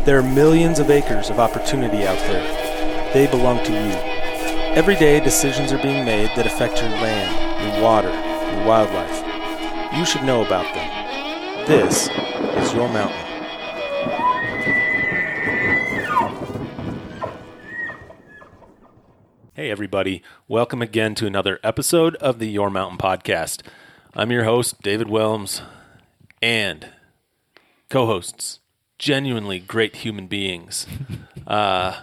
There are millions of acres of opportunity out there. They belong to you. Every day, decisions are being made that affect your land, your water, your wildlife. You should know about them. This is your mountain. Hey everybody, welcome again to another episode of the Your Mountain Podcast. I'm your host, David Wilms, and co-hosts, genuinely great human beings, I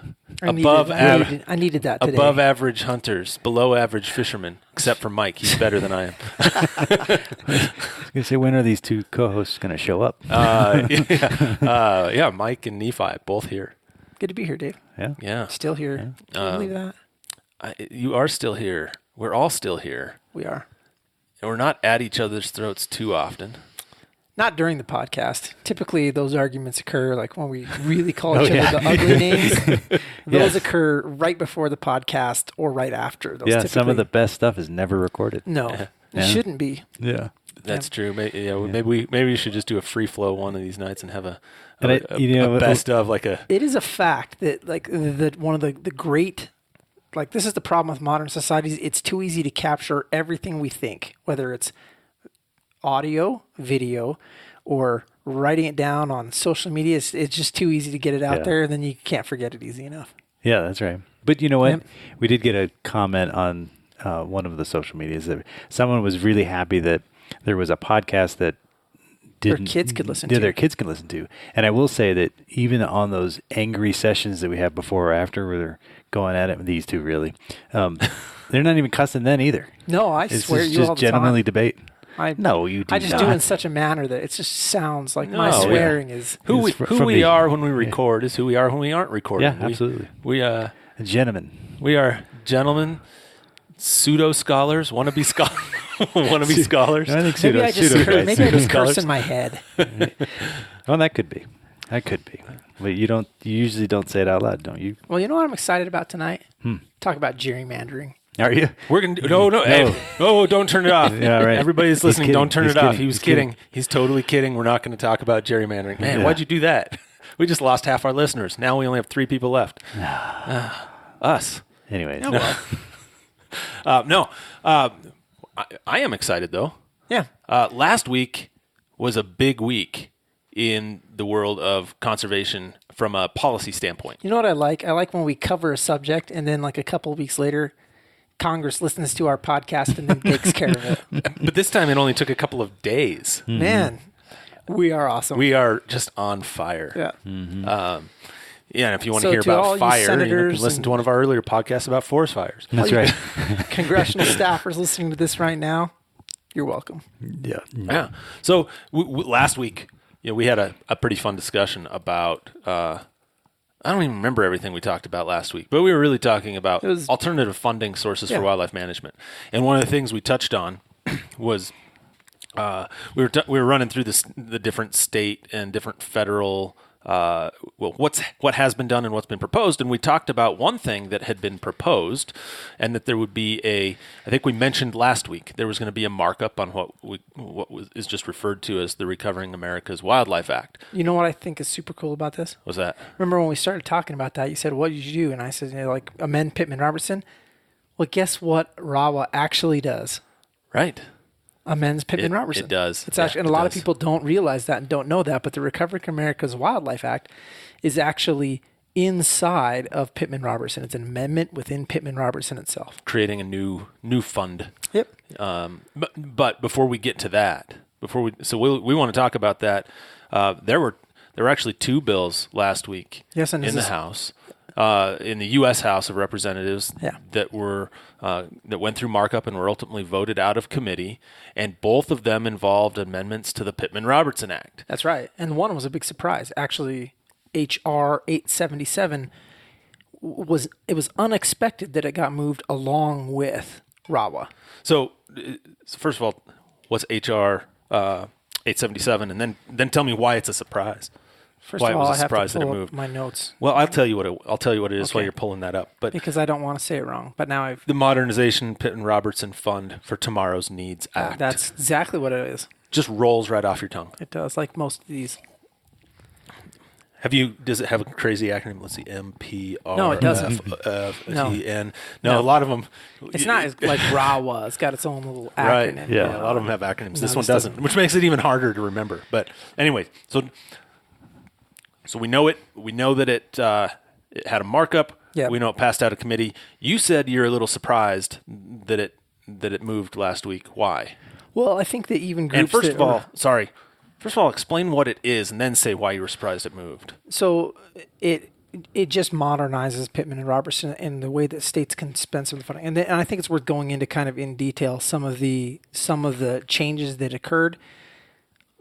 needed that today. Above average hunters, below average fishermen, except for Mike. He's better than I am. I was going to say, when are these two co-hosts going to show up? Yeah, Mike and Nephi, both here. Good to be here, Dave. Yeah. Still here. Yeah. Can you believe that? You are still here. We're all still here. We are. And we're not at each other's throats too often. Not during the podcast. Typically, those arguments occur like when we really call each other the ugly names. Those occur right before the podcast or right after. Those some of the best stuff is never recorded. No, it shouldn't be. Yeah. That's true. Maybe we should just do a free flow one of these nights and have a best of like a. It is a fact that one of the great. Like, this is the problem with modern societies. It's too easy to capture everything we think, whether it's audio, video, or writing it down on social media. It's just too easy to get it out there, and then you can't forget it easy enough. Yeah, that's right. But you know what? Yep. We did get a comment on one of the social medias that someone was really happy that there was a podcast that their kids could listen to. And I will say that even on those angry sessions that we have before or after where they're going at it with these two, really, they're not even cussing then either. No, I swear you all the time. It's just gentlemanly debate. No, you do not. I just do it in such a manner that it just sounds like my swearing is... Who we are when we record is who we are when we aren't recording. Yeah, absolutely. We gentlemen. We are gentlemen, pseudo-scholars, wannabe scholars. Wannabe scholars. I think maybe I just curse in my head. Well, that could be. But you usually don't say it out loud, don't you? Well, you know what I'm excited about tonight? Talk about gerrymandering. Are you? We're gonna no. Hey, don't turn it off. Yeah, right. Everybody's listening. Don't turn it off. He was kidding. He's totally kidding. We're not going to talk about gerrymandering. Man, why'd you do that? We just lost half our listeners. Now we only have 3 people left. Us. Anyways. No. I am excited though. Yeah. Last week was a big week in the world of conservation from a policy standpoint. You know what I like? I like when we cover a subject and then like a couple of weeks later, Congress listens to our podcast and then takes care of it. But this time it only took a couple of days. Mm-hmm. Man, we are awesome. We are just on fire. Yeah. Mm-hmm. And if you want to hear about fire, you can listen to one of our earlier podcasts about forest fires. That's right. Congressional staffers listening to this right now, you're welcome. Yeah. So last week, we had a pretty fun discussion about... I don't even remember everything we talked about last week, but we were really talking about alternative funding sources for wildlife management. And one of the things we touched on was we were running through the different state and different federal what has been done and what's been proposed, and we talked about one thing that had been proposed, and that there would be I think we mentioned last week there was going to be a markup on what is just referred to as the Recovering America's Wildlife Act. You know what I think is super cool about this? What's that? Remember when we started talking about that? You said, "What did you do?" And I said, amend Pittman-Robertson. Well, guess what? RAWA actually does. Right. Amends Pittman-Robertson. It does. It's actually, and a lot of people don't realize that and don't know that, but the Recovering America's Wildlife Act is actually inside of Pittman-Robertson. It's an amendment within Pittman-Robertson itself, creating a new fund. Yep. But before we get to that, we want to talk about that. There were actually 2 bills last week. Yes, and in the House. In the U.S. House of Representatives that went through markup and were ultimately voted out of committee, and both of them involved amendments to the Pittman-Robertson Act. That's right, and one was a big surprise. Actually, H.R. 877 was unexpected that it got moved along with RAWA. So first of all, what's H.R. 877, and then tell me why it's a surprise. First of all, I have to pull up my notes. Well, I'll tell you what it is while you're pulling that up. But because I don't want to say it wrong. But now the Modernization Pittman-Robertson Fund for Tomorrow's Needs Act. That's exactly what it is. Just rolls right off your tongue. It does, like most of these. Does it have a crazy acronym? Let's see, MPR. No, it doesn't. FTN. No, a lot of them. It's not as like RAWA. It's got its own little Right. acronym. Yeah, a lot of them have acronyms. This one doesn't, which makes it even harder to remember. But anyway, so we know it. We know that it had a markup. Yeah. We know it passed out of committee. You said you're a little surprised that it moved last week. Why? Well, I think that even groups. And first of all, explain what it is, and then say why you were surprised it moved. So it just modernizes Pittman and Robertson in the way that states can spend some of the funding, and I think it's worth going into kind of in detail some of the changes that occurred.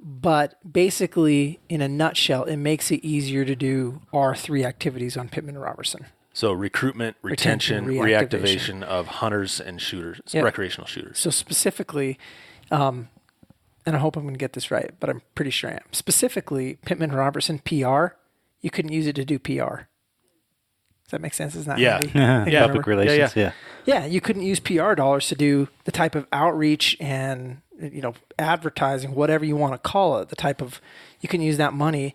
But basically, in a nutshell, it makes it easier to do our 3 activities on Pittman and Robertson. So recruitment, retention, reactivation of hunters and shooters, recreational shooters. So specifically, and I hope I'm going to get this right, but I'm pretty sure I am. Specifically, Pittman-Robertson PR, you couldn't use it to do PR. Does that make sense? Isn't that handy? Public relations, Yeah, you couldn't use PR dollars to do the type of outreach and advertising, whatever you want to call it. You can use that money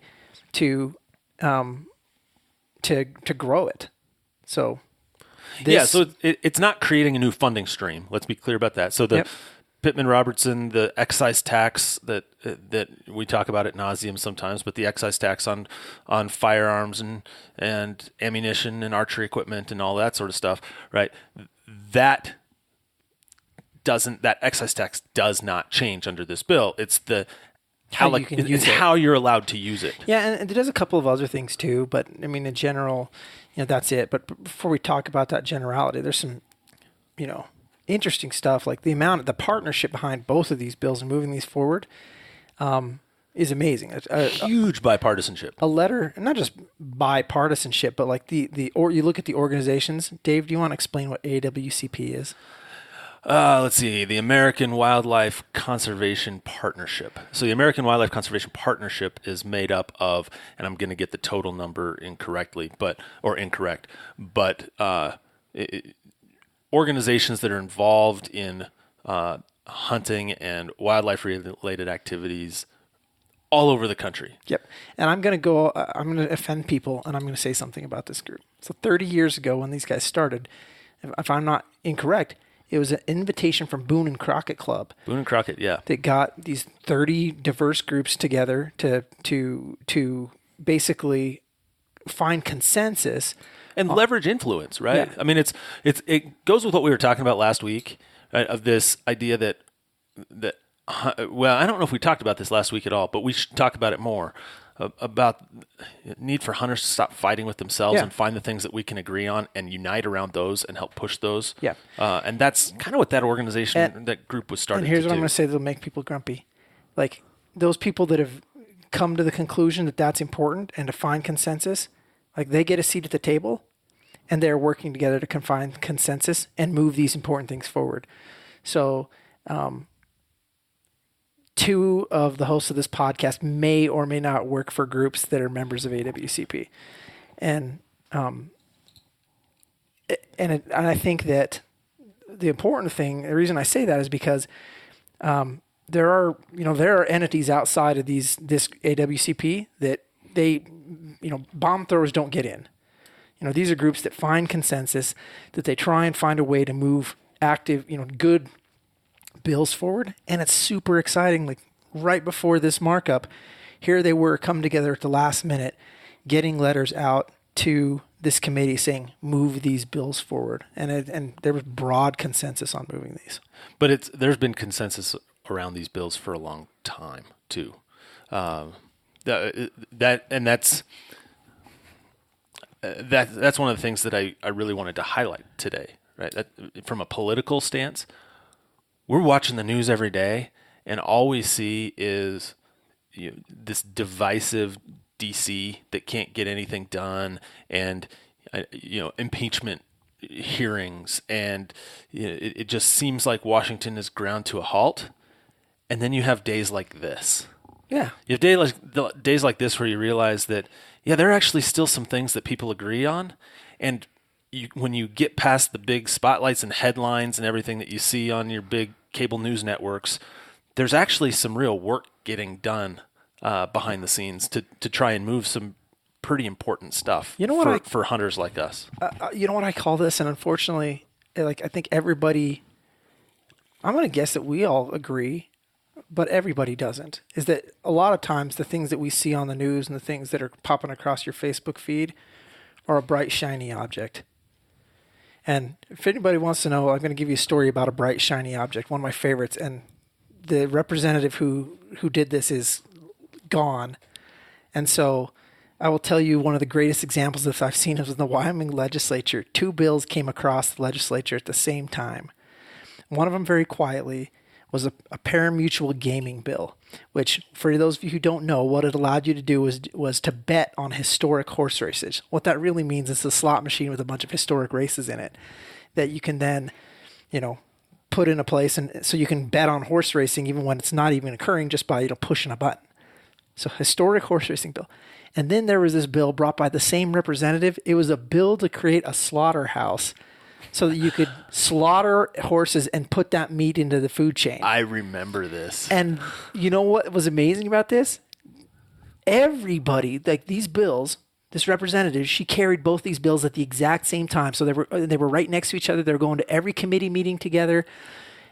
to grow it. So so it's not creating a new funding stream. Let's be clear about that. So the Pittman-Robertson, the excise tax that we talk about ad nauseum sometimes, but the excise tax on firearms and ammunition and archery equipment and all that sort of stuff, right? That excise tax does not change under this bill. It's how you're allowed to use it. Yeah, and it does a couple of other things too, but I mean in general, that's it. But before we talk about that generality, there's some, interesting stuff like the partnership behind both of these bills and moving these forward is amazing. Huge bipartisanship. A letter, not just bipartisanship, but like you look at the organizations. Dave, do you want to explain what AWCP is? Let's see, the American Wildlife Conservation Partnership. So the American Wildlife Conservation Partnership is made up of, and I'm going to get the total number incorrect, but organizations that are involved in hunting and wildlife-related activities all over the country. Yep. And I'm going to offend people, and I'm going to say something about this group. So 30 years ago when these guys started, if I'm not incorrect, it was an invitation from Boone and Crockett Club. Boone and Crockett, yeah. That got these 30 diverse groups together to basically find consensus and leverage influence, right? Yeah. I mean, it goes with what we were talking about last week, right, of this idea that I don't know if we talked about this last week at all, but we should talk about it more. About need for hunters to stop fighting with themselves and find the things that we can agree on and unite around those and help push those. Yeah. And that's kind of what that organization, that group was starting to do. And here's what I'm going to say that'll make people grumpy. Like those people that have come to the conclusion that that's important and to find consensus, like they get a seat at the table and they're working together to find consensus and move these important things forward. So, 2 of the hosts of this podcast may or may not work for groups that are members of AWCP. And I think that the important thing, the reason I say that is because there are entities outside of this AWCP that bomb throwers don't get in. These are groups that find consensus, that they try and find a way to move active, good bills forward, and it's super exciting. Like right before this markup, here they were come together at the last minute, getting letters out to this committee saying move these bills forward, and there was broad consensus on moving these. But there's been consensus around these bills for a long time too. That's one of the things that I really wanted to highlight today. Right, from a political stance. We're watching the news every day, and all we see is this divisive DC that can't get anything done, and impeachment hearings, and it just seems like Washington is ground to a halt. And then you have days like this. Yeah, you have days like this where you realize that there are actually still some things that people agree on, and when you get past the big spotlights and headlines and everything that you see on your big cable news networks, there's actually some real work getting done behind the scenes to try and move some pretty important stuff. You know what for hunters like us. You know what I call this, and unfortunately, like I think everybody. I'm going to guess that we all agree, but everybody doesn't. Is that a lot of times the things that we see on the news and the things that are popping across your Facebook feed are a bright, shiny object. And if anybody wants to know, I'm going to give you a story about a bright, shiny object, one of my favorites. And the representative who did this is gone. And so I will tell you one of the greatest examples that I've seen was in the Wyoming legislature. 2 bills came across the legislature at the same time. One of them, very quietly, was a pari-mutuel gaming bill, which, for those of you who don't know, what it allowed you to do was to bet on historic horse races. What that really means is a slot machine with a bunch of historic races in it that you can then, put in a place, and so you can bet on horse racing even when it's not even occurring just by pushing a button. So, historic horse racing bill. And then there was this bill brought by the same representative. It was a bill to create a slaughterhouse so that you could slaughter horses and put that meat into the food chain. I remember this. And you know what was amazing about this? Everybody, like these bills, this representative, she carried both these bills at the exact same time. So they were right next to each other. They were going to every committee meeting together.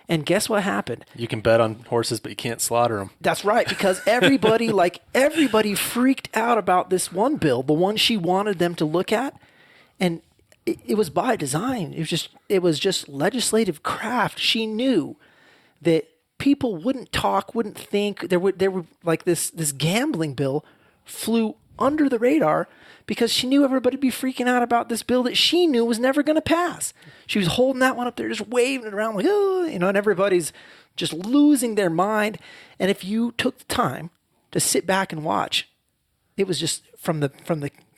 And guess what happened? You can bet on horses, but you can't slaughter them. That's right, because everybody freaked out about this one bill, the one she wanted them to look at. And it was by design. It was just legislative craft. She knew that people wouldn't talk, wouldn't think. There were like this gambling bill flew under the radar because she knew everybody would be freaking out about this bill that she knew was never going to pass. She was holding that one up there, just waving it around like, oh, and everybody's just losing their mind. And if you took the time to sit back and watch, it was just from the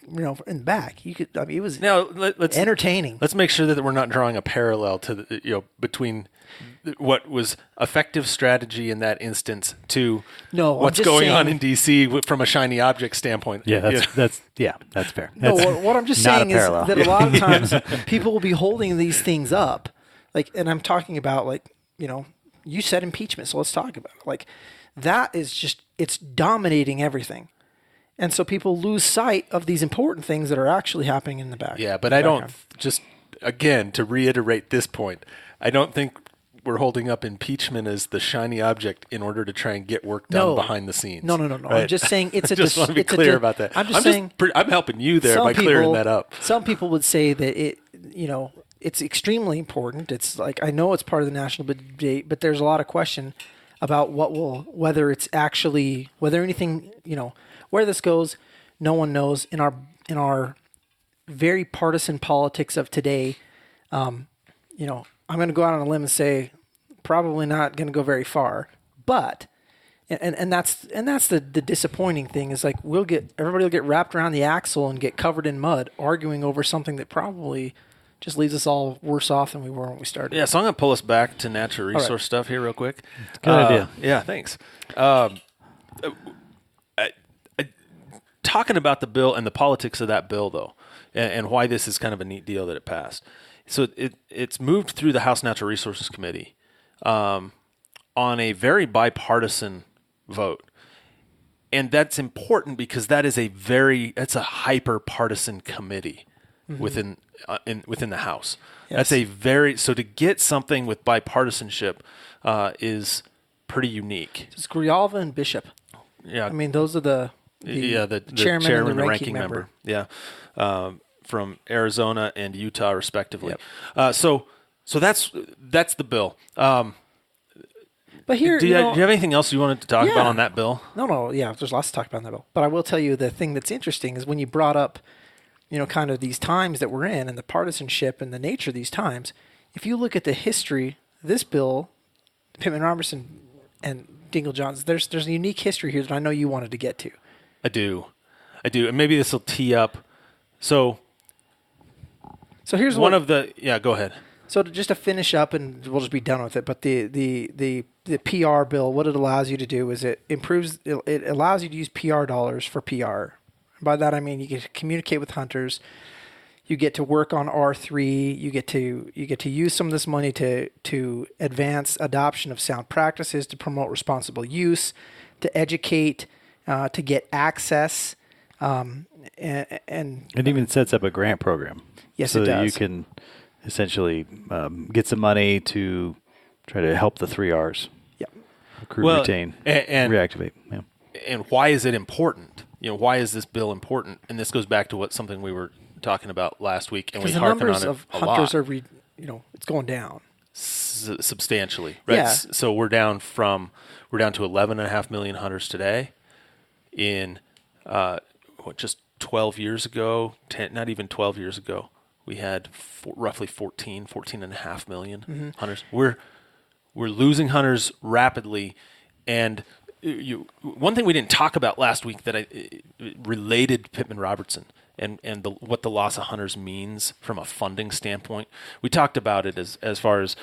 in the back, you could. It was let's entertaining. Let's make sure that we're not drawing a parallel to the, between what was effective strategy in that instance to what's going on in DC from a shiny object standpoint. Yeah, that's fair. What I'm just saying is that a lot of times people will be holding these things up, and I'm talking about you said impeachment, so let's talk about it. That is just, it's dominating everything. And so people lose sight of these important things that are actually happening in the back. Yeah, but I don't, just again, to reiterate this point, I don't think we're holding up impeachment as the shiny object in order to try and get work done behind the scenes. No. Right? I'm just saying it's a... I just want to be clear about that. I'm just saying... I'm helping you there by clearing that up. Some people would say that it's extremely important. It's I know it's part of the national debate, but there's a lot of question about whether anything, where this goes, no one knows. In our very partisan politics of today, I'm going to go out on a limb and say probably not going to go very far. But and that's the disappointing thing is everybody will get wrapped around the axle and get covered in mud arguing over something that probably just leaves us all worse off than we were when we started. Yeah, so I'm going to pull us back to natural resource stuff here real quick. Good idea. Yeah, thanks. Talking about the bill and the politics of that bill, though, and why this is kind of a neat deal that it passed. So it's moved through the House Natural Resources Committee on a very bipartisan vote. And that's important because it's a hyper-partisan committee within the House. Yes. That's so to get something with bipartisanship is pretty unique. It's Grijalva and Bishop. Yeah. I mean, those are the chairman and the ranking member. Yeah. From Arizona and Utah, respectively. Yep. So that's the bill. But here, do you have anything else you wanted to talk about on that bill? No. Yeah, there's lots to talk about on that bill. But I will tell you the thing that's interesting is when you brought up, kind of these times that we're in and the partisanship and the nature of these times. If you look at the history, this bill, Pittman-Robertson and Dingell-Johnson, there's a unique history here that I know you wanted to get to. I do, and maybe this will tee up. So here's one of the go ahead. So just to finish up, and we'll just be done with it. But the PR bill, what it allows you to do is it allows you to use PR dollars for PR. By that I mean you get to communicate with hunters, you get to work on R3, you get to use some of this money to advance adoption of sound practices, to promote responsible use, to educate, to get access And it even sets up a grant program. Yes, so it that does. you can essentially get some money to try to help the 3 R's. Yeah. Recruit, retain, and reactivate. Yeah. And why is it important? Why is this bill important? And this goes back to something we were talking about last week, and we Because the harken numbers on it of a hunters lot. are, it's going down. Substantially, right? Yeah. So we're down to 11.5 million hunters today. In just 12 years ago, not even 12 years ago, we had roughly 14.5 million hunters. We're losing hunters rapidly, and one thing we didn't talk about last week that related to Pittman-Robertson and what the loss of hunters means from a funding standpoint. We talked about it as far as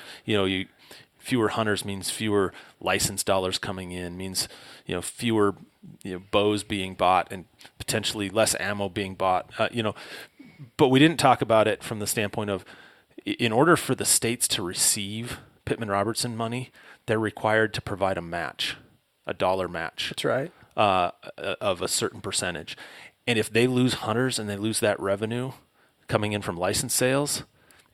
fewer hunters means fewer license dollars coming in, means fewer bows being bought and potentially less ammo being bought. But we didn't talk about it from the standpoint of, in order for the states to receive Pittman-Robertson money, they're required to provide a dollar match. That's right. Of a certain percentage. And if they lose hunters and they lose that revenue coming in from license sales,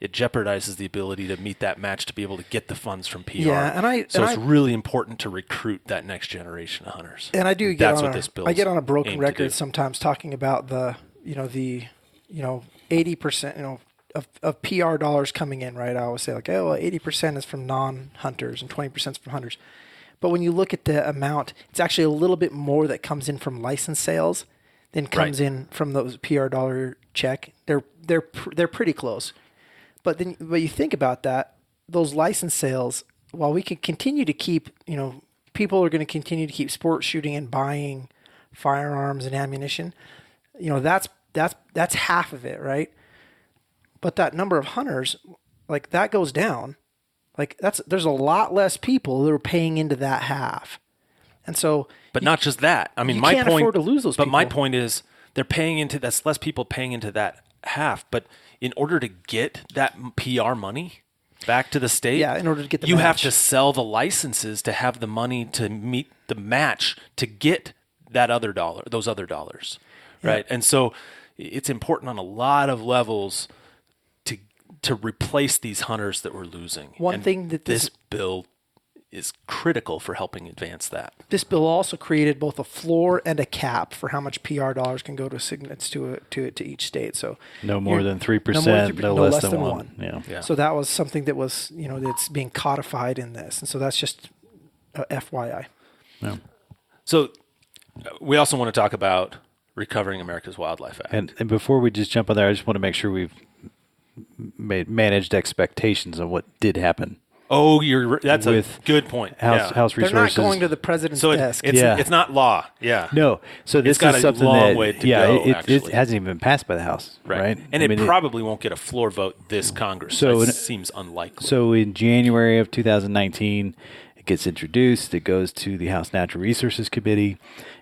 it jeopardizes the ability to meet that match to be able to get the funds from PR. Yeah, it's really important to recruit that next generation of hunters. And I do get on a broken record sometimes talking about the 80% of PR dollars coming in, right? I always say 80% is from non-hunters and 20% is from hunters. But when you look at the amount, it's actually a little bit more that comes in from license sales than comes in from those PR dollar check. They're pretty close. But you think about that, those license sales, while we can continue to keep, people are going to continue to keep sport shooting and buying firearms and ammunition, that's half of it, right? But that number of hunters, that goes down. There's a lot less people that are paying into that half. And so, but not just that. I mean, you can't afford to lose those people. But my point is, that's less people paying into that half. But in order to get that PR money back to the state, in order to get you have to sell the licenses to have the money to meet the match to get that other dollar, those other dollars, right? And so, it's important on a lot of levels to replace these hunters that we're losing. One thing that this bill is critical for helping advance that. This bill also created both a floor and a cap for how much PR dollars can go to signets to each state. So no more than 3%, no less than 1. Yeah. So that was something that was that's being codified in this, and so that's just FYI. Yeah. So we also want to talk about Recovering America's Wildlife Act. And before we just jump on there, I just want to make sure we've managed expectations of what did happen. Oh, that's a good point. House Resources. They're not going to the president's desk. It's not law. Yeah. No. So this is something long way to go. It hasn't even been passed by the House, right? And it probably won't get a floor vote this Congress. So it seems unlikely. So in January of 2019, it gets introduced. It goes to the House Natural Resources Committee.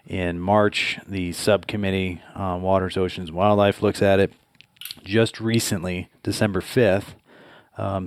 In March, the subcommittee on Waters, Oceans, and Wildlife looks at it. Just recently, December 5th,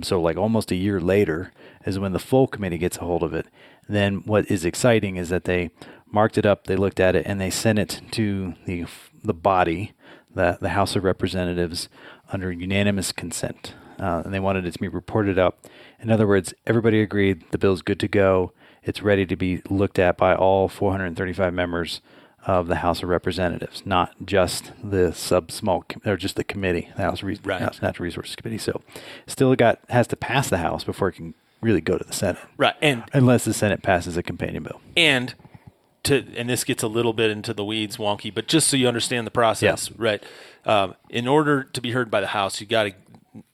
so almost a year later, is when the full committee gets a hold of it. Then what is exciting is that they marked it up, they looked at it, and they sent it to the body, the House of Representatives, under unanimous consent. And they wanted it to be reported up. In other words, everybody agreed the bill's good to go. It's ready to be looked at by all 435 members of the House of Representatives, not just the or just the committee, the House Natural Resources Committee. So, still has to pass the House before it can really go to the Senate, right? And unless the Senate passes a companion bill. And this gets a little bit into the weeds, wonky, but just so you understand the process, right? In order to be heard by the House,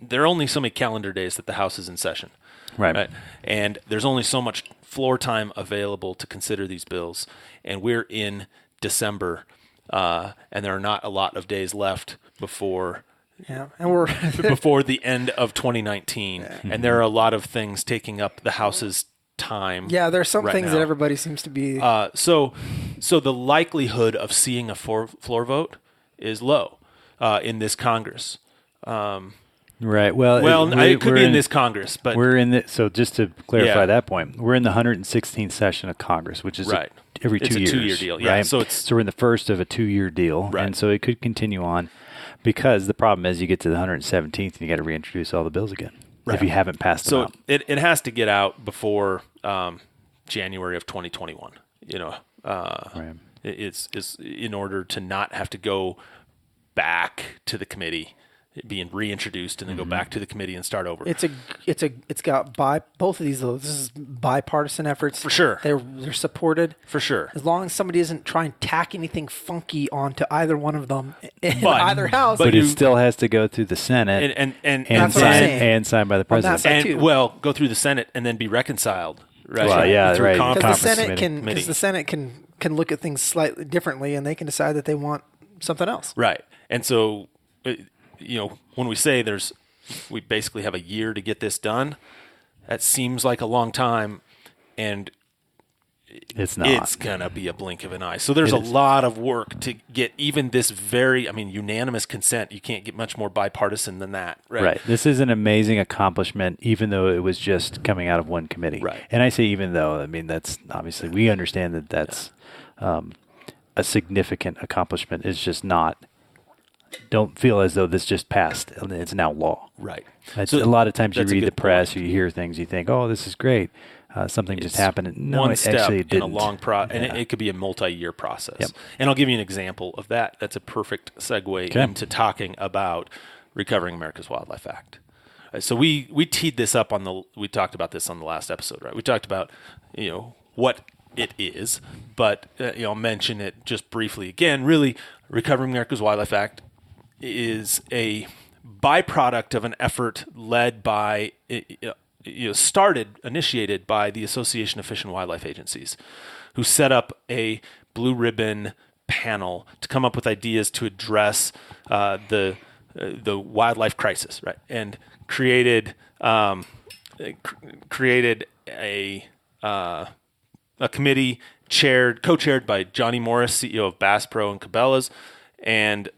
there are only so many calendar days that the House is in session, right? And there's only so much floor time available to consider these bills, and we're in December, and there are not a lot of days left before and we're before the end of 2019, and there are a lot of things taking up the House's time. Yeah, there are some things that everybody seems to be. So the likelihood of seeing a floor vote is low in this Congress. Right. Well, it could be in this Congress, but we're in the. So just to clarify that point, we're in the 116th session of Congress, which is a every 2 years. It's a 2-year deal, yeah. Right? So we're in the first of a 2-year deal, right. And so it could continue on, because the problem is you get to the 117th and you got to reintroduce all the bills again if you haven't passed them out. So it has to get out before January of 2021. Right. It's in order to not have to go back to the committee, being reintroduced, and then go back to the committee and start over. It's got both of these though. This is bipartisan efforts for sure. They're supported for sure. As long as somebody doesn't try and tack anything funky onto either one of them in either house. But it still has to go through the Senate and signed by the president. Go through the Senate and then be reconciled. Right. Well, yeah, through right. Because the Senate can look at things slightly differently, and they can decide that they want something else. Right. And so, when we say we basically have a year to get this done, that seems like a long time, and it's not. It's going to be a blink of an eye. So there's a lot of work to get even this unanimous consent. You can't get much more bipartisan than that. Right. This is an amazing accomplishment, even though it was just coming out of one committee. Right. And I say even though, that's obviously, we understand that that's a significant accomplishment. It's just not, don't feel as though this just passed. It's now law. Right. So a lot of times you read the press or you hear things, you think, oh, this is great. Something just happened. No, one it step actually in didn't. a long process, and it could be a multi-year process. Yep. And I'll give you an example of that. That's a perfect segue into talking about Recovering America's Wildlife Act. So we teed this up we talked about this on the last episode, right? We talked about what it is, but I'll mention it just briefly again. Really, Recovering America's Wildlife Act is a byproduct of an effort led by initiated by the Association of Fish and Wildlife Agencies, who set up a blue ribbon panel to come up with ideas to address the wildlife crisis, right? And created a committee co-chaired by Johnny Morris, CEO of Bass Pro and Cabela's, and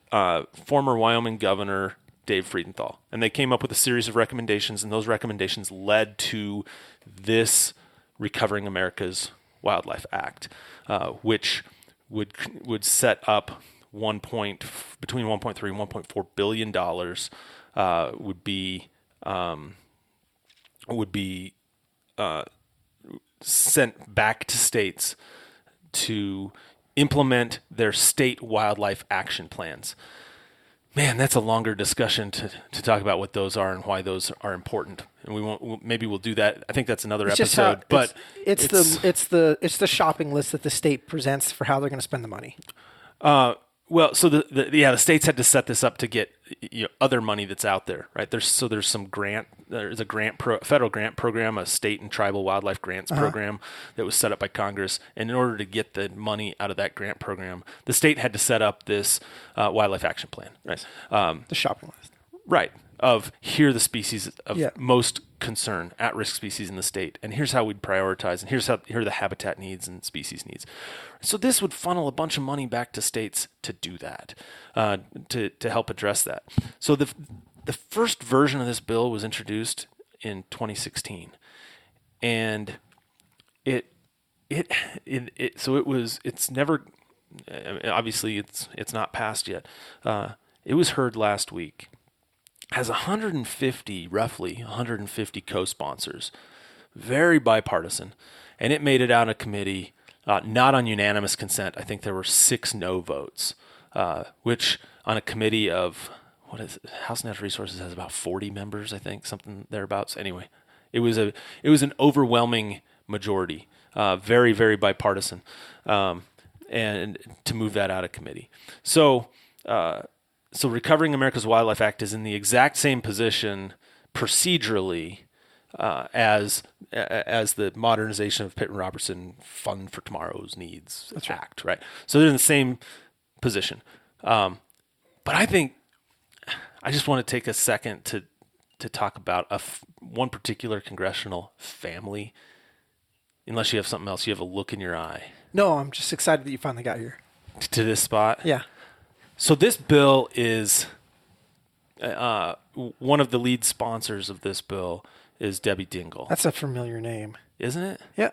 former Wyoming Governor Dave Friedenthal. And they came up with a series of recommendations, and those recommendations led to this Recovering America's Wildlife Act, which would set up between 1.3 and 1.4 billion dollars would be sent back to states to implement their state wildlife action plans. Man, that's a longer discussion to talk about what those are and why those are important. And maybe we'll do that. I think that's another episode. But it's the shopping list that the state presents for how they're going to spend the money. Well, so the states had to set this up to get other money that's out there, right? There's some grant. There's a federal grant program, a state and tribal wildlife grants program that was set up by Congress. And in order to get the money out of that grant program, the state had to set up this wildlife action plan, right? The shopping list, right? Of here are the species of most concern, at-risk species in the state, and here's how we'd prioritize, and here are the habitat needs and species needs. So this would funnel a bunch of money back to states to do that, to help address that. So the first version of this bill was introduced in 2016, and it's never, obviously it's not passed yet. It was heard last week. Has roughly 150 co-sponsors, very bipartisan, and it made it out of committee, not on unanimous consent. I think there were 6 no votes, which on a committee of, House Natural Resources has about 40 members, I think, something thereabouts. Anyway, it was an overwhelming majority, very, very bipartisan, and to move that out of committee. So Recovering America's Wildlife Act is in the exact same position procedurally as the Modernization of Pittman-Robertson Fund for Tomorrow's Needs Act, right? So they're in the same position. But I think I just want to take a second to talk about one particular congressional family. Unless you have something else, you have a look in your eye. No, I'm just excited that you finally got here. To this spot? Yeah. So this bill is, one of the lead sponsors of this bill is Debbie Dingell. That's a familiar name. Isn't it? Yeah.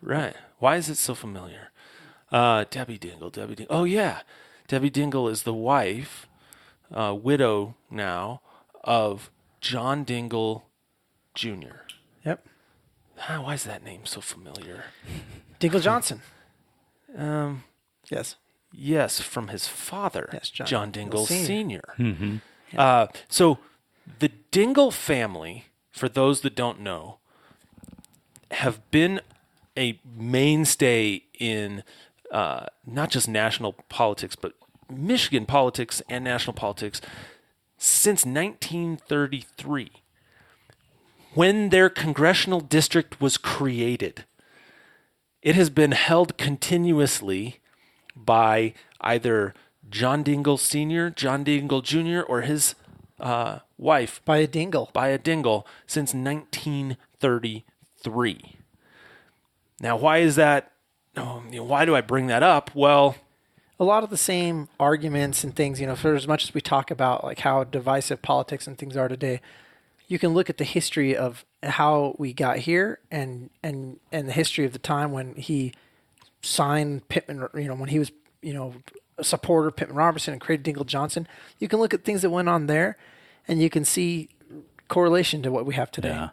Right. Why is it so familiar? Debbie Dingle. Oh, yeah. Debbie Dingle is the wife, widow now, of John Dingle Jr. Yep. Why is that name so familiar? Dingle Johnson. Yes. Yes, from his father, Yes, John Dingle Sr. Mm-hmm. So the Dingle family, for those that don't know, have been a mainstay in not just national politics, but Michigan politics and national politics since 1933, when their congressional district was created. It has been held continuously by either John Dingle Sr., John Dingle Jr., or his wife. By a Dingle. By a Dingle since 1933. Now, why is that? Why do I bring that up? Well, a lot of the same arguments and things, for as much as we talk about like how divisive politics and things are today, you can look at the history of how we got here and the history of the time when he signed Pittman, when he was, a supporter of Pittman-Robertson and created Dingle Johnson. You can look at things that went on there and you can see correlation to what we have today. Yeah.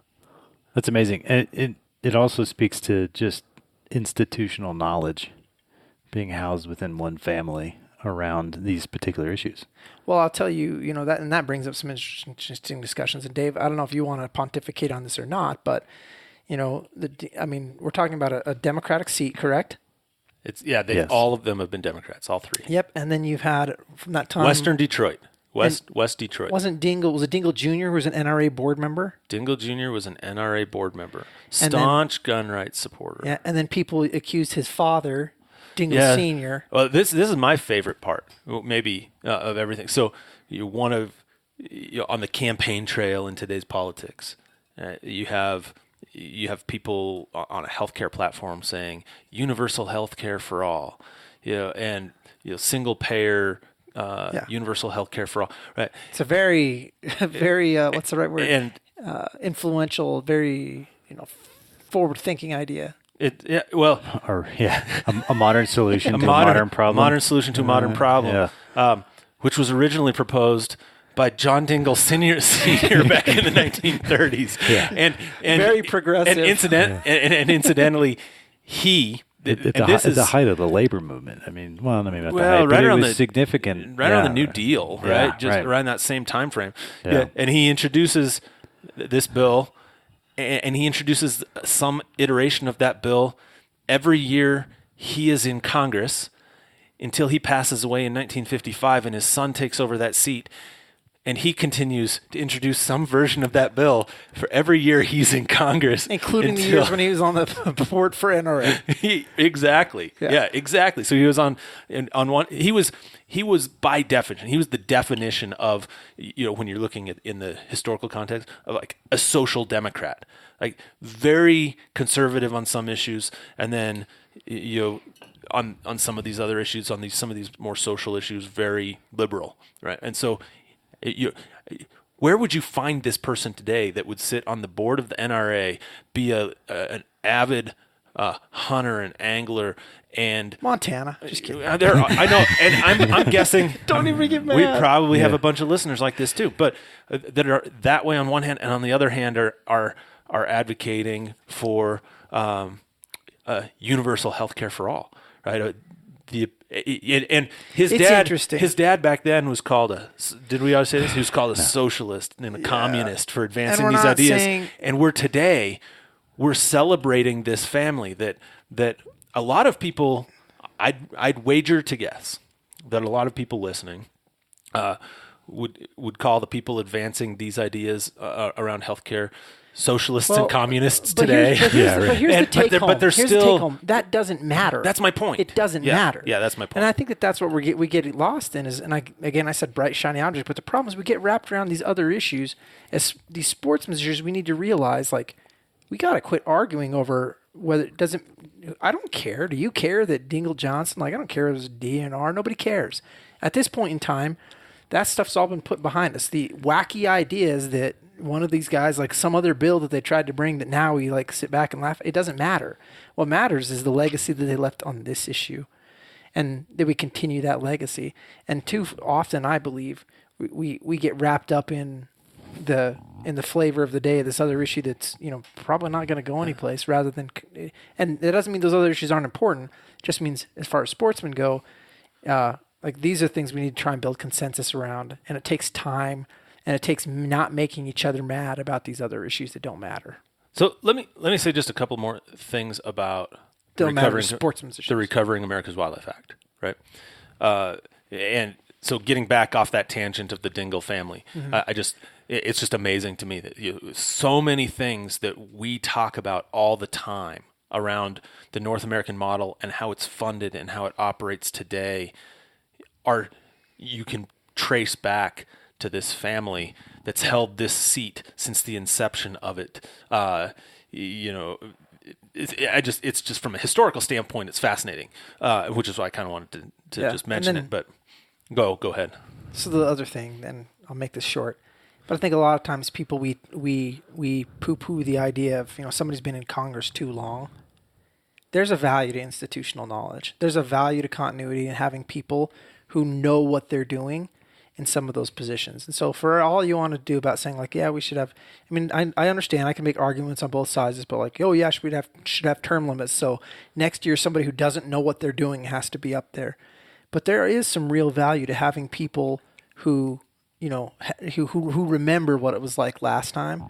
That's amazing. And it also speaks to just institutional knowledge being housed within one family around these particular issues. Well, I'll tell you, that brings up some interesting discussions. And Dave, I don't know if you want to pontificate on this or not, but we're talking about a Democratic seat, correct? Yes. All of them have been Democrats, all three. Yep, and then you've had from that time Western Detroit, West Detroit. Was it Dingle Jr. who was an NRA board member? Dingle Jr. was an NRA board member, staunch gun rights supporter. Yeah, and then people accused his father, Dingle Sr. Well, this is my favorite part, maybe of everything. So, on the campaign trail in today's politics, you have people on a healthcare platform saying universal healthcare for all, and single payer. Universal healthcare for all, right? It's a very, very what's the right word? And influential, very forward-thinking idea. A modern solution to a modern problem. Modern solution to a modern problem, which was originally proposed by John Dingle Sr. back in the 1930s, and very progressive. And incidentally, he. At the height of the labor movement. I mean, not the height, but it was significant. Right on the New Deal, right? Around that same time frame. Yeah. And he introduces this bill, and he introduces some iteration of that bill every year he is in Congress until he passes away in 1955 and his son takes over that seat. And he continues to introduce some version of that bill for every year he's in Congress, including the years when he was on the board for NRA. Exactly. Yeah, exactly. So he was on one. He was by definition. He was the definition of when you're looking at in the historical context of like a social democrat, like very conservative on some issues, and then on some of these other issues, some of these more social issues, very liberal, right? And so. Where would you find this person today that would sit on the board of the NRA, be an avid hunter and angler, and Montana? Just kidding. I know, and I'm guessing. Don't even get mad. We probably have a bunch of listeners like this too, but that are that way on one hand, and on the other hand are advocating for universal health care for all, right? And his dad back then was called did we always say this? He was called a socialist and a communist for advancing these ideas. And we're celebrating this family that a lot of people, I'd wager to guess that a lot of people listening would call the people advancing these ideas around healthcare socialists and communists today. But here's the take home. But they're still. That doesn't matter. That's my point. It doesn't matter. Yeah, that's my point. And I think that's what we get lost in is, and I said bright shiny object, but the problem is we get wrapped around these other issues as these sports measures. We need to realize we got to quit arguing over whether it doesn't. I don't care. Do you care that Dingle Johnson? I don't care if it was a DNR. Nobody cares. At this point in time, that stuff's all been put behind us. The wacky ideas that one of these guys, like some other bill that they tried to bring that now we sit back and laugh. It doesn't matter. What matters is the legacy that they left on this issue. and that we continue that legacy. And too often, I believe, we get wrapped up in the flavor of the day of this other issue that's, probably not going to go anyplace, rather than, and it doesn't mean those other issues aren't important. It just means, as far as sportsmen go, like, these are things we need to try and build consensus around, and it takes time, and it takes not making each other mad about these other issues that don't matter. So let me say just a couple more things about the Recovering America's Wildlife Act, right? And so getting back off that tangent of the Dingell family, it's just amazing to me that so many things that we talk about all the time around the North American model and how it's funded and how it operates today you can trace back to this family that's held this seat since the inception of it. It's just from a historical standpoint, it's fascinating, which is why I kind of wanted to just mention it. But go ahead. So the other thing, and I'll make this short, but I think a lot of times people we poo-poo the idea of somebody's been in Congress too long. There's a value to institutional knowledge. There's a value to continuity and having people who know what they're doing in some of those positions. And so for all you want to do about saying, like, yeah, we should have, I understand, I can make arguments on both sides, but like, oh yeah, should have term limits. So next year, somebody who doesn't know what they're doing has to be up there. But there is some real value to having people who, who remember what it was like last time.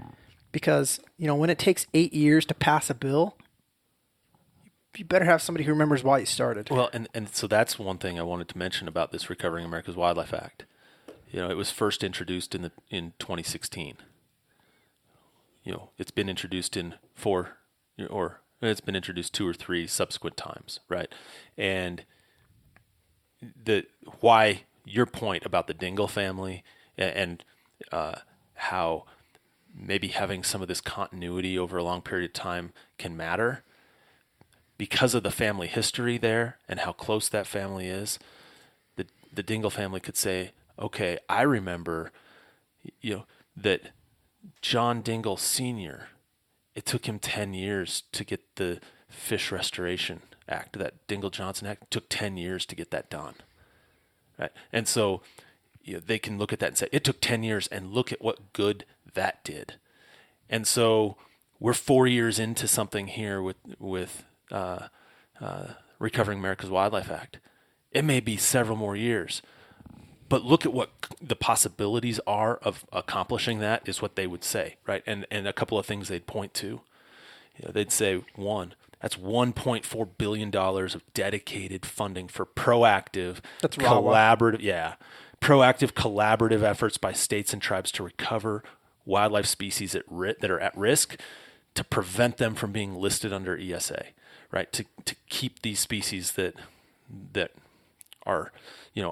Because, when it takes 8 years to pass a bill, you better have somebody who remembers why you started. Well, and so that's one thing I wanted to mention about this Recovering America's Wildlife Act. It was first introduced in 2016. It's been introduced it's been introduced 2 or 3 subsequent times, right? And why your point about the Dingell family and how maybe having some of this continuity over a long period of time can matter. Because of the family history there and how close that family is, the Dingell family could say, okay, I remember, that John Dingell Sr., it took him 10 years to get the Fish Restoration Act, that Dingell-Johnson Act. It took 10 years to get that done, right? And so they can look at that and say, it took 10 years, and look at what good that did. And so we're 4 years into something here with Recovering America's Wildlife Act. It may be several more years, but look at what the possibilities are of accomplishing that is what they would say, right? And a couple of things they'd point to. They'd say, one, that's $1.4 billion of dedicated funding for proactive, collaborative efforts by states and tribes to recover wildlife species that are at risk, to prevent them from being listed under ESA. Right, to keep these species that are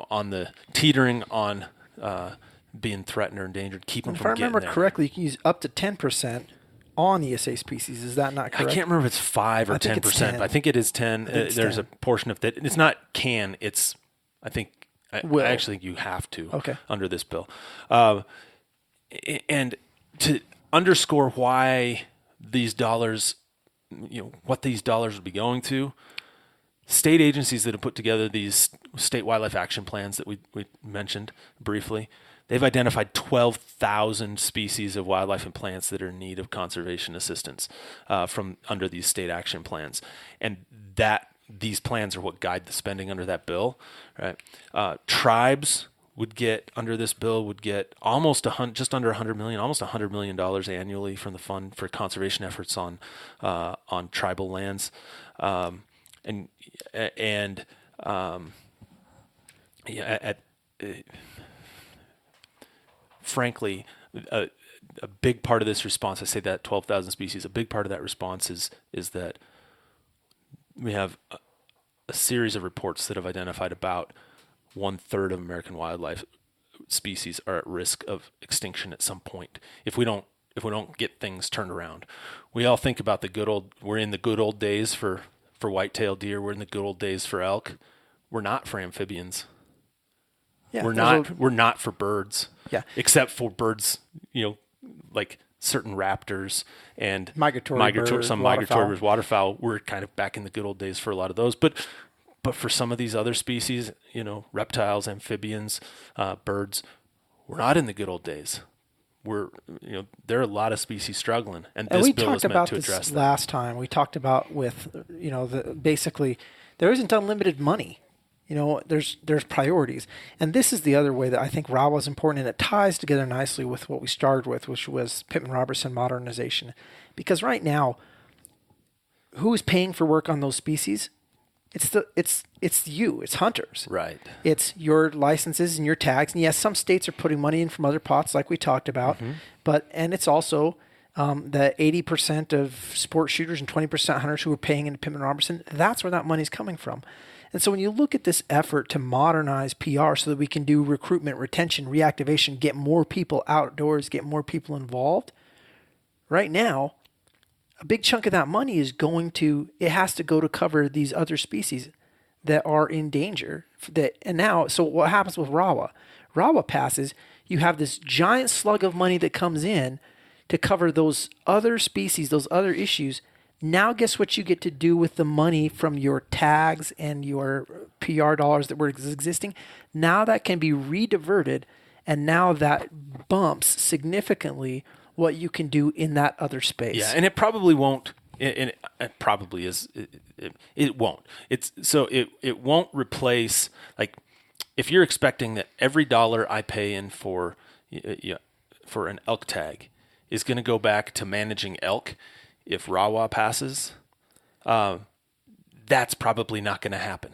on the teetering on being threatened or endangered, keep them from getting there. If I remember correctly, you can use up to 10% on ESA species. Is that not correct? I can't remember if it's 5 or 10%. I think it is 10. There's 10. A portion of that. It's not can. It's I actually think you have to under this bill. And to underscore why these dollars. What these dollars would be going to, state agencies that have put together these state wildlife action plans that we mentioned briefly, they've identified 12,000 species of wildlife and plants that are in need of conservation assistance from under these state action plans. And these plans are what guide the spending under that bill, right? Tribes would get under this bill almost just under $100 million, almost $100 million annually from the fund for conservation efforts on tribal lands, frankly, a big part of this response, I say that 12,000 species, a big part of that response is that we have a series of reports that have identified about 1/3 of American wildlife species are at risk of extinction at some point if we don't get things turned around. We all think about we're in the good old days for white-tailed deer, we're in the good old days for elk. We're not for amphibians. Yeah, we're not for birds. Yeah. Except for birds, like certain raptors and migratory birds, waterfowl. We're kind of back in the good old days for a lot of those, but But for some of these other species, reptiles, amphibians, birds, we're not in the good old days. There are a lot of species struggling, and this bill is meant to address that. Last time we talked about with, basically there isn't unlimited money. There's priorities. And this is the other way that I think RAWA is important, and it ties together nicely with what we started with, which was Pittman-Robertson modernization. Because right now, who is paying for work on those species? It's you. It's hunters. Right. It's your licenses and your tags. And yes, some states are putting money in from other pots, like we talked about. Mm-hmm. And it's also the 80% of sport shooters and 20% hunters who are paying into Pittman-Robertson. That's where that money's coming from. And so when you look at this effort to modernize PR so that we can do recruitment, retention, reactivation, get more people outdoors, get more people involved, right now, a big chunk of that money is it has to go to cover these other species that are in danger. So what happens with RAWA? RAWA passes, you have this giant slug of money that comes in to cover those other species, those other issues. Now guess what you get to do with the money from your tags and your PR dollars that were existing? Now that can be rediverted, and now that bumps significantly what you can do in that other space. Yeah, and it probably won't. It probably is. It won't. It won't replace, like, if you're expecting that every dollar I pay in for an elk tag is going to go back to managing elk. If RAWA passes, that's probably not going to happen,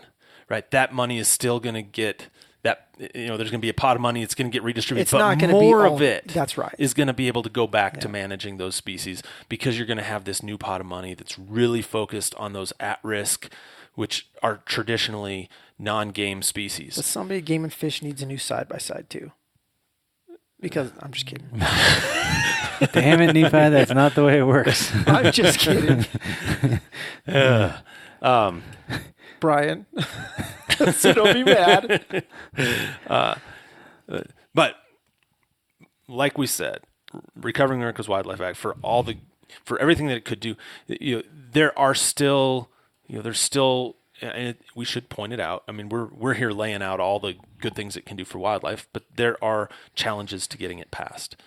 right? That money is still going to get that. There's going to be a pot of money. It's going to get redistributed, it's not going to more be of it. That's right. Is going to be able to go back to managing those species, because you're going to have this new pot of money that's really focused on those at risk, which are traditionally non-game species. But somebody, Game and Fish, needs a new side-by-side too. Because I'm just kidding. Damn it, Nephi, that's not the way it works. I'm just kidding. Brian, so don't be mad. But like we said, Recovering America's Wildlife Act, for everything that it could do, there are still, there's still. And we should point it out. I mean, we're here laying out all the good things it can do for wildlife, but there are challenges to getting it passed.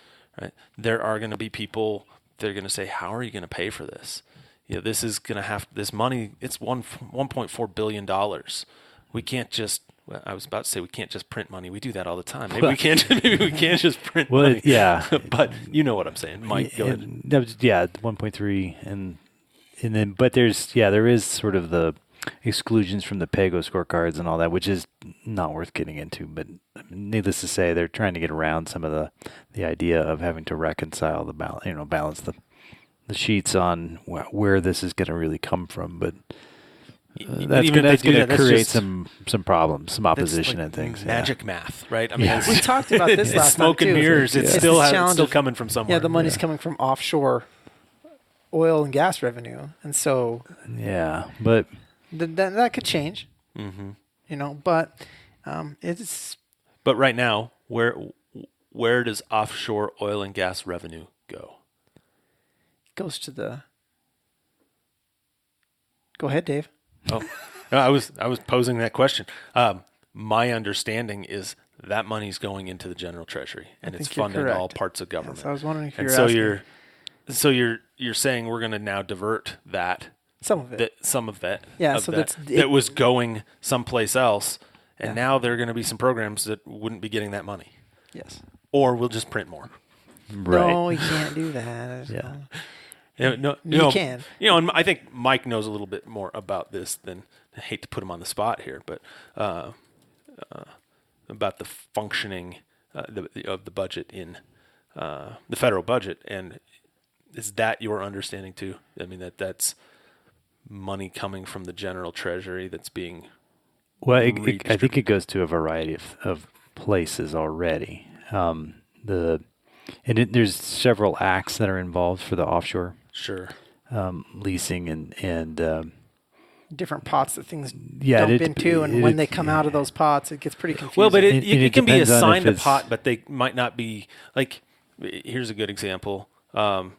Right? There are going to be people that are going to say, "How are you going to pay for this? This is going to have this money. It's $1.4 billion. We can't just." Well, I was about to say we can't just print money. We do that all the time. Maybe we can't just print money. Yeah, but you know what I'm saying, Mike. Go ahead. 1.3 and then there is sort of the exclusions from the PAYGO scorecards and all that, which is not worth getting into. But needless to say, they're trying to get around some of the idea of having to reconcile balance the sheets on where this is going to really come from. But that's going to create some problems, some opposition and things. Magic math, right? I mean, we talked about this last smoke time and too. mirrors. It's still coming from somewhere. Yeah, the money's coming from offshore oil and gas revenue, and so but. That could change, but it's. But right now, where does offshore oil and gas revenue go? It goes to the. Go ahead, Dave. Oh, no, I was posing that question. My understanding is that money's going into the general treasury, and it's funding all parts of government. Yes, I was wondering if you're asking. So you're saying we're going to now divert that. Some of it. Yeah, that was going someplace else, and now there are going to be some programs that wouldn't be getting that money. Yes. Or we'll just print more. Right. No, you can't do that. You can. And I think Mike knows a little bit more about this than, I hate to put him on the spot here, but about the functioning of the budget in the federal budget. And is that your understanding too? I mean, that's money coming from the general treasury that's being I think it goes to a variety of places already. There's several acts that are involved for the offshore leasing and different pots that things dump into, and when they come out of those pots, it gets pretty confusing. Well, but it can be assigned a pot, but they might not be, like, here's a good example. I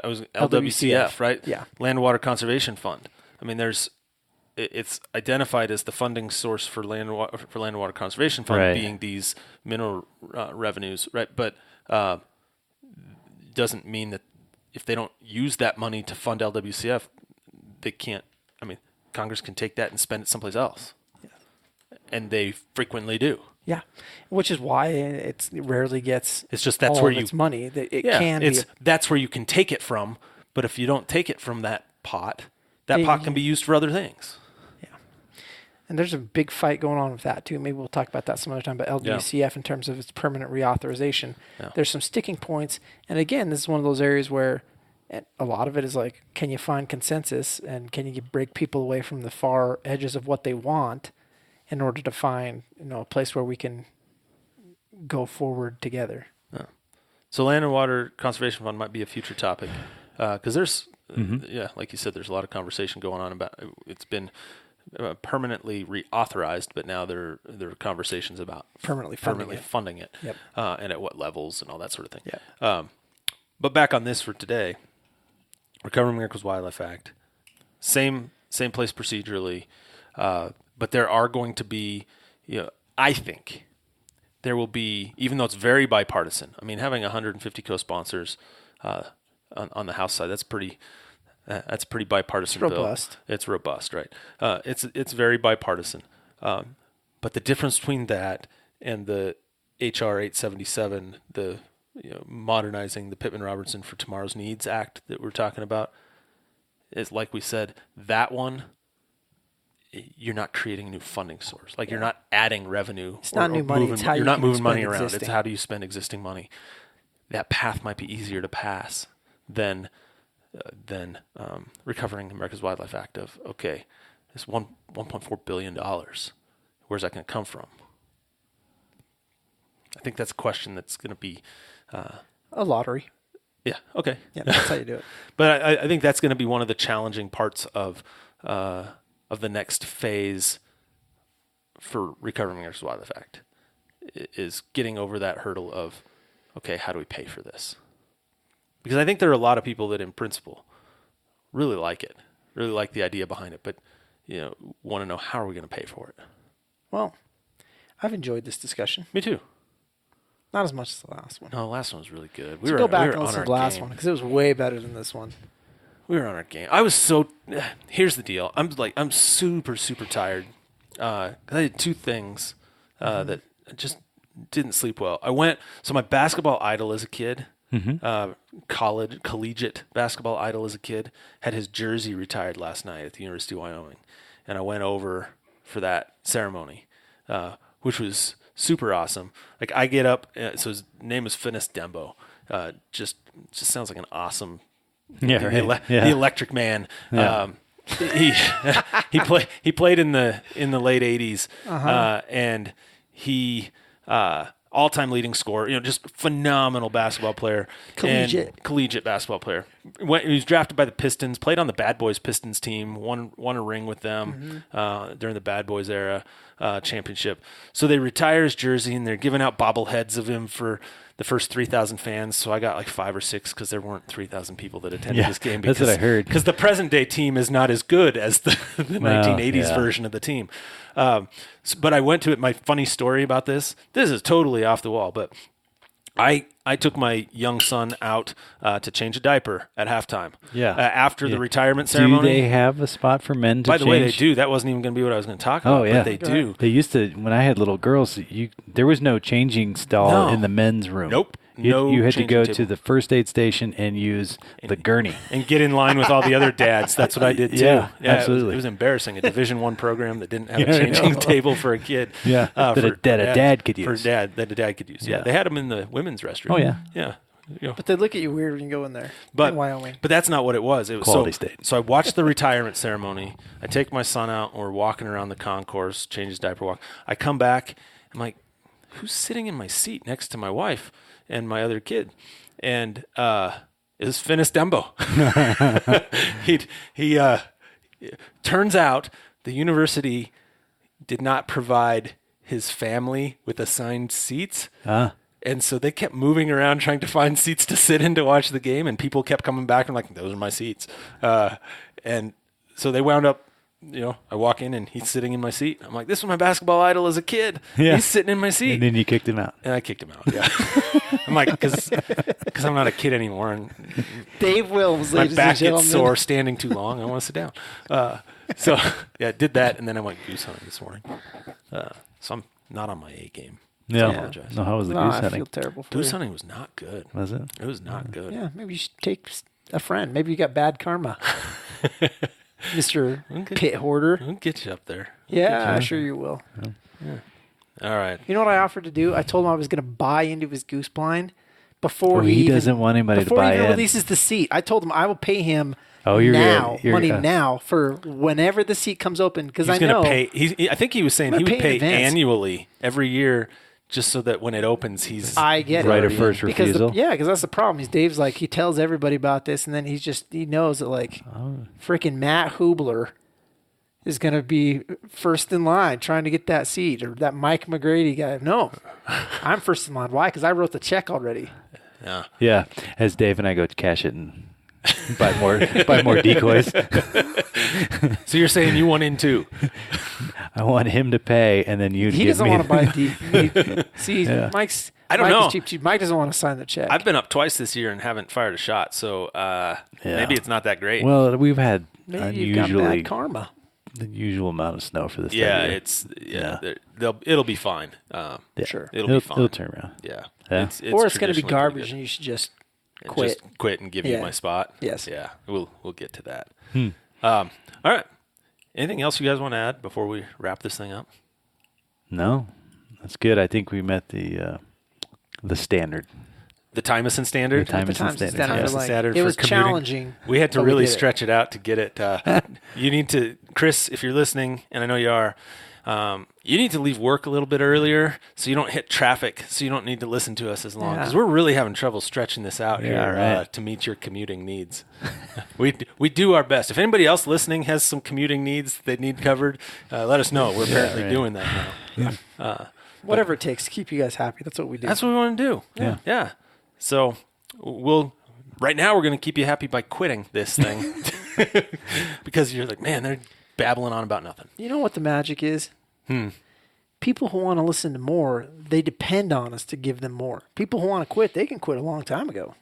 was LWCF, right? Yeah. Land Water Conservation Fund. I mean, there's it's identified as the funding source for land and water conservation fund being these mineral revenues, right? But doesn't mean that if they don't use that money to fund LWCF, they can't. I mean, Congress can take that and spend it someplace else, and they frequently do. Yeah, which is why it rarely gets. It's just that's where its money that it can. That's where you can take it from. But if you don't take it from that pot, that pot can be used for other things. Yeah, and there's a big fight going on with that too. Maybe we'll talk about that some other time. But LWCF in terms of its permanent reauthorization, there's some sticking points. And again, this is one of those areas where a lot of it is like, can you find consensus and can you break people away from the far edges of what they want in order to find a place where we can go forward together. Yeah. So Land and Water Conservation Fund might be a future topic because there's, like you said, there's a lot of conversation going on about it's been permanently reauthorized, but now there are conversations about permanently funding it, yep. And at what levels and all that sort of thing. Yeah. But back on this for today, Recovering America's Wildlife Act, same place procedurally. But there are going to be, I think there will be, even though it's very bipartisan. I mean, having 150 co-sponsors on the House side, that's pretty bipartisan. It's robust. Bill. It's robust, right? It's very bipartisan. But the difference between that and the HR 877, the modernizing the Pittman-Robertson for Tomorrow's Needs Act that we're talking about, is like we said, that one. You're not creating a new funding source. Like you're not adding revenue. It's not new money. It's how you're not moving money around. Existing. It's how do you spend existing money. That path might be easier to pass than Recovering America's Wildlife Act of, okay, this $1.4 billion, where's that going to come from? I think that's a question that's going to be... a lottery. Yeah, okay. Yeah, that's how you do it. But I think that's going to be one of the challenging parts of the next phase for Recovering America's Wildlife Act is getting over that hurdle of, okay, how do we pay for this? Because I think there are a lot of people that in principle really like it, really like the idea behind it, but want to know how are we going to pay for it? Well, I've enjoyed this discussion. Me too. Not as much as the last one. No, the last one was really good. Go back and listen to the last one because it was way better than this one. We were on our game. Here's the deal. I'm super, super tired. I did two things that just didn't sleep well. So my basketball idol as a kid, collegiate basketball idol as a kid, had his jersey retired last night at the University of Wyoming. And I went over for that ceremony, which was super awesome. Like I get up, so his name is Finis Dembo. Just sounds like an awesome... Yeah, right. The Electric Man. Yeah. He played in the late '80s, and he all-time leading scorer. Just phenomenal baskdual player, collegiate basketball player. He was drafted by the Pistons, played on the Bad Boys Pistons team, won a ring with them during the Bad Boys era championship. So they retire his jersey, and they're giving out bobbleheads of him for the first 3,000 fans. So I got like 5 or 6 because there weren't 3,000 people that attended this game. That's what I heard. Because the present day team is not as good as the 1980s version of the team. But I went to it. My funny story about this is totally off the wall, but I took my young son out to change a diaper at halftime. Yeah. After the retirement ceremony. Do they have a spot for men to change? By the way, they do. That wasn't even going to be what I was going to talk about. Oh, yeah. But they do. They used to, when I had little girls, there was no changing stall in the men's room. Nope. You had to go to the first aid station and use the gurney. And get in line with all the other dads. That's what I did, too. Yeah, absolutely. It was embarrassing. A Division I program that didn't have a changing table for a kid. Yeah, that a dad could use. That a dad could use. Yeah. They had them in the women's restroom. Oh, yeah. Yeah. But they look at you weird when you go in there in Wyoming. But that's not what it was. It was Quality state. So I watched the retirement ceremony. I take my son out, and we're walking around the concourse, change his diaper, walk. I come back. I'm like, who's sitting in my seat next to my wife and my other kid? And it was Finis Dembo. He turns out the university did not provide his family with assigned seats. And so they kept moving around trying to find seats to sit in to watch the game, and people kept coming back and like, those are my seats. And so they wound up I walk in and he's sitting in my seat. I'm like, this was my basketball idol as a kid. Yeah. He's sitting in my seat. And then you kicked him out. And I kicked him out. Yeah. I'm like, because I'm not a kid anymore. And Dave Wilms, my ladies back and gentlemen. gets sore standing too long. I want to sit down. So I did that. And then I went goose hunting this morning. So I'm not on my A game. Yeah. I apologize. No, how was the No, goose I hunting? feel terrible for Goose you. hunting was not good. Was it? It was not good. Yeah, maybe you should take a friend. Maybe you got bad karma. Mr. Okay. Pit Hoarder. I'll get you up there. Yeah, I'm sure you will. All right. You know what I offered to do? I told him I was going to buy into his goose blind before he doesn't want anybody to before buy he even in. releases the seat. I told him I will pay him You're now, good. money now for whenever the seat comes open because I He's going know to pay. I think he was saying I'm he gonna would pay in pay advance. annually every year just so that when it opens, he's I get Right it. of first Because refusal. because that's the problem. Dave's like he tells everybody about this, and then he knows that freaking Matt Hubler is going to be first in line trying to get that seat, or that Mike McGrady guy. No, I'm first in line. Why? Because I wrote the check already. Yeah. Yeah. As Dave and I go to cash it and buy more decoys. So you're saying you want in too? I want him to pay, and then you. He doesn't want to buy See, Yeah. Mike's. I don't Mike know. Is cheap. Mike doesn't want to sign the check. I've been up twice this year and haven't fired a shot, so maybe it's not that great. Well, we've had Maybe you've got unusually bad karma. the usual amount of snow for this yeah, time of year. it's it'll be fine. Yeah. Sure. It'll be fine. It'll turn around. Yeah. Yeah. Or it's going to be traditionally pretty garbage, good. and you should just And quit. Just quit and give you Yeah. my spot. Yes. Yeah. We'll get to that. All right. Anything else you guys want to add before we wrap this thing up? No, that's good. I think we met the standard. The Tymosin standard. The Tymosin The times standard. standard, Yeah. Tymosin like, standard it for was commuting. challenging. We had to but really did it. stretch it out to get it. You need to, Chris, if you're listening, and I know you are, you need to leave work a little bit earlier so you don't hit traffic, so you don't need to listen to us as long. Because we're really having trouble stretching this out here right. to meet your commuting needs. we do our best. If anybody else listening has some commuting needs they need covered, let us know. We're apparently doing that now. Whatever it takes to keep you guys happy. That's what we do. That's what we want to do. Yeah. Yeah. So right now we're going to keep you happy by quitting this thing because you're like, man, they're babbling on about nothing. You know what the magic is? People who want to listen to more, they depend on us to give them more. People who want to quit, they can quit a long time ago.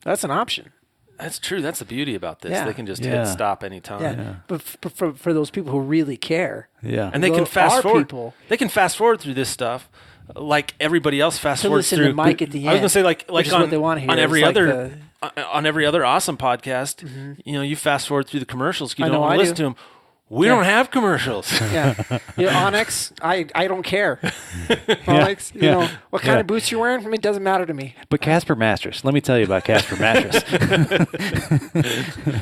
That's an option. That's true. That's the beauty about this. Yeah. They can just Yeah. hit stop anytime. Yeah. But for those people who really care, Yeah. And they can Well, fast our forward. people- They can fast forward through this stuff like everybody else fast To forwards listen to through. Mike at the I was going end, to say like which is on, what they wanna hear. on every It's like other on every other awesome podcast, you fast forward through the commercials. You I don't know, want I to listen do. to them. We don't have commercials. yeah. Onyx, I don't care. Onyx, what kind of boots you're wearing? I mean, it doesn't matter to me. But Casper Mattress. Let me tell you about Casper Mattress.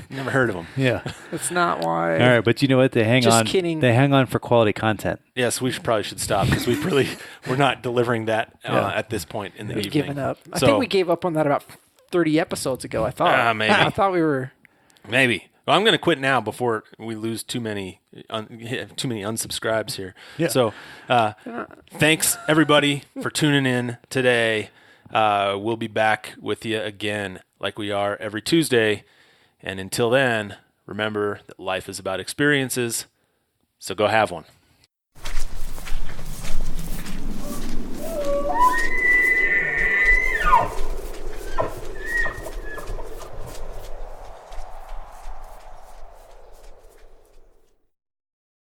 Never heard of them. Yeah. That's not why. All right, but you know what? They hang Just on. kidding. They hang on for quality content. Yes, we probably should stop because we're not delivering that at this point in the We've evening. given up. I So, think we gave up on that about 30 episodes ago, I thought. Maybe. I thought we were. maybe. Well, I'm going to quit now before we lose too many unsubscribes here. Yeah. So, thanks everybody for tuning in today. We'll be back with you again, like we are every Tuesday. And until then, remember that life is about experiences. So go have one.